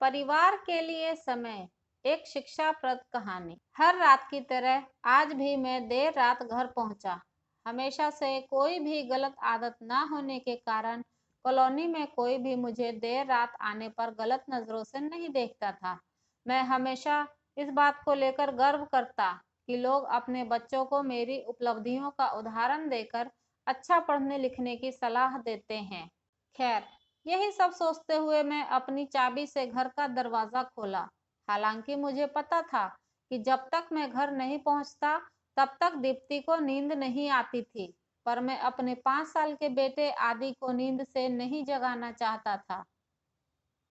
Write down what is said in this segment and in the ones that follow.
परिवार के लिए समय। एक शिक्षाप्रद कहानी। हर रात की तरह आज भी मैं देर रात घर पहुंचा। हमेशा से कोई भी गलत आदत ना होने के कारण कॉलोनी में कोई भी मुझे देर रात आने पर गलत नजरों से नहीं देखता था। मैं हमेशा इस बात को लेकर गर्व करता कि लोग अपने बच्चों को मेरी उपलब्धियों का उदाहरण देकर अच्छा पढ़ने लिखने की सलाह देते हैं। खैर, यही सब सोचते हुए मैं अपनी चाबी से घर का दरवाजा खोला। हालांकि मुझे पता था कि जब तक मैं घर नहीं पहुंचता तब तक दीप्ति को नींद नहीं आती थी, पर मैं अपने 5 साल के बेटे आदि को नींद से नहीं जगाना चाहता था।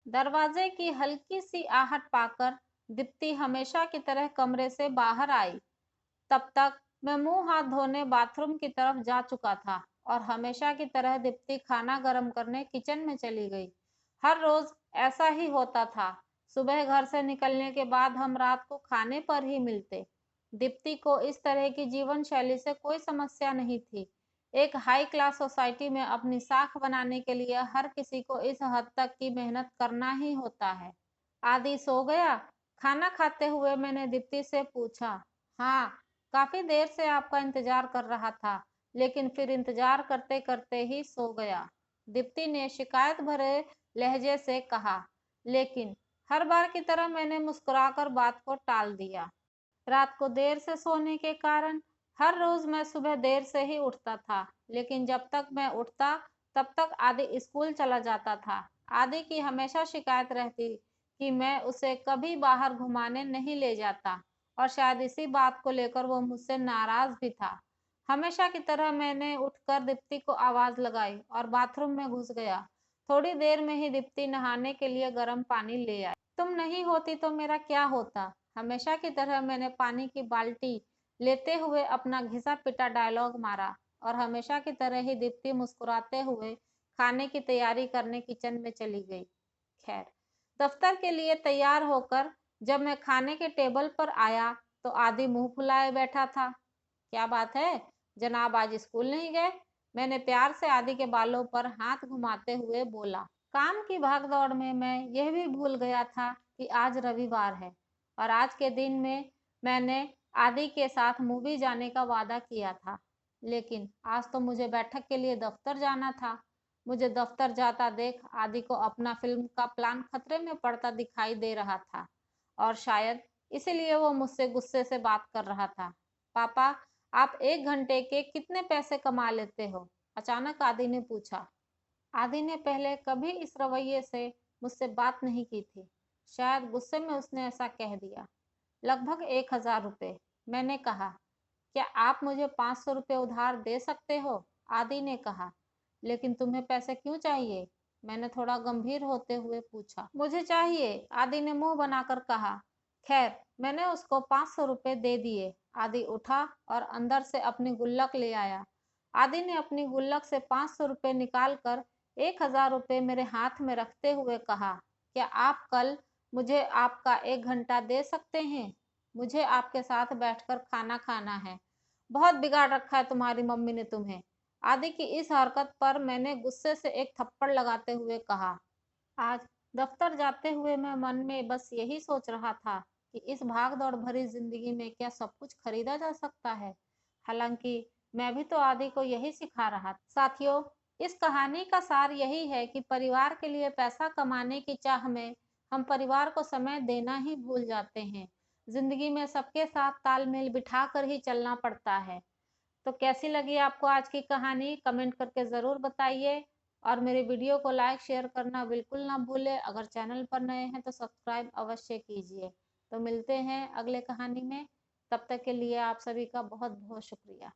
दरवाजे की हल्की सी आहट पाकर दीप्ति हमेशा की तरह कमरे से बाहर आई। तब तक मैं मुंह हाथ धोने बाथरूम की तरफ जा चुका था और हमेशा की तरह दीप्ति खाना गर्म करने किचन में चली गई। हर रोज ऐसा ही होता था। सुबह घर से निकलने के बाद हम रात को खाने पर ही मिलते। दीप्ति को इस तरह की जीवन शैली से कोई समस्या नहीं थी। एक हाई क्लास सोसाइटी में अपनी साख बनाने के लिए हर किसी को इस हद तक की मेहनत करना ही होता है। आदि सो गया? खाना खाते हुए मैंने दीप्ति से पूछा। हाँ, काफी देर से आपका इंतजार कर रहा था, लेकिन फिर इंतजार करते करते ही सो गया। दीप्ति ने शिकायत भरे लहजे से कहा। लेकिन हर बार की तरह मैंने मुस्कुराकर बात को टाल दिया। रात को देर से सोने के कारण हर रोज मैं सुबह देर से ही उठता था, लेकिन जब तक मैं उठता तब तक आदि स्कूल चला जाता था। आदि की हमेशा शिकायत रहती कि मैं उसे कभी बाहर घुमाने नहीं ले जाता और शायद इसी बात को लेकर वो मुझसे नाराज भी था। हमेशा की तरह मैंने उठकर दीप्ति को आवाज लगाई और बाथरूम में घुस गया। थोड़ी देर में ही दीप्ति नहाने के लिए गर्म पानी ले आई। तुम नहीं होती तो मेरा क्या होता? हमेशा की तरह मैंने पानी की बाल्टी लेते हुए अपना घिसा पिटा डायलॉग मारा और हमेशा की तरह ही दीप्ति मुस्कुराते हुए खाने की तैयारी करने किचन में चली गई। खैर, दफ्तर के लिए तैयार होकर जब मैं खाने के टेबल पर आया तो आदि मुंह फुलाए बैठा था। क्या बात है जनाब, आज स्कूल नहीं गए? मैंने प्यार से आदि के बालों पर हाथ घुमाते हुए बोला। काम की भागदौड़ में मैं यह भी भूल गया था कि आज रविवार है और आज के दिन में मैंने आदि के साथ मूवी जाने का वादा किया था। लेकिन आज तो मुझे बैठक के लिए दफ्तर जाना था। मुझे दफ्तर जाता देख आदि को अपना फिल्म का प्लान खतरे में पड़ता दिखाई दे रहा था और शायद इसीलिए वो मुझसे गुस्से से बात कर रहा था। पापा, आप 1 घंटे के कितने पैसे कमा लेते हो? अचानक आदि ने पूछा। आदि ने पहले कभी इस रवैये से मुझसे बात नहीं की थी। शायद गुस्से में उसने ऐसा कह दिया। लगभग 1,000 रुपये, मैंने कहा। क्या आप मुझे 500 रुपये उधार दे सकते हो? आदि ने कहा। लेकिन तुम्हें पैसे क्यों चाहिए? मैंने थोड़ा गंभीर होते हुए पूछा। मुझे चाहिए, आदि ने मुंह बनाकर कहा। खैर, मैंने उसको 500 रुपये दे दिए। आदि उठा और अंदर से अपनी गुल्लक ले आया। आदि ने अपनी गुल्लक से 500 रुपये निकाल कर 1,000 रुपये मेरे हाथ में रखते हुए कहा। क्या आप कल मुझे आपका 1 घंटा दे सकते हैं? मुझे आपके साथ बैठकर खाना खाना है। बहुत बिगाड़ रखा है तुम्हारी मम्मी ने तुम्हें। आदि की इस हरकत पर मैंने गुस्से से एक थप्पड़ लगाते हुए कहा। आज दफ्तर जाते हुए मैं मन में बस यही सोच रहा था कि इस भाग-दौड़ भरी जिंदगी में क्या सब कुछ खरीदा जा सकता है? हालांकि मैं भी तो आदि को यही सिखा रहा था। साथियों, इस कहानी का सार यही है कि परिवार के लिए पैसा कमाने की चाह में हम परिवार को समय देना ही भूल जाते हैं। जिंदगी में सबके साथ तालमेल बिठा कर ही चलना पड़ता है। तो कैसी लगी आपको आज की कहानी? कमेंट करके ज़रूर बताइए और मेरे वीडियो को लाइक शेयर करना बिल्कुल ना भूलें। अगर चैनल पर नए हैं तो सब्सक्राइब अवश्य कीजिए। तो मिलते हैं अगले कहानी में। तब तक के लिए आप सभी का बहुत बहुत शुक्रिया।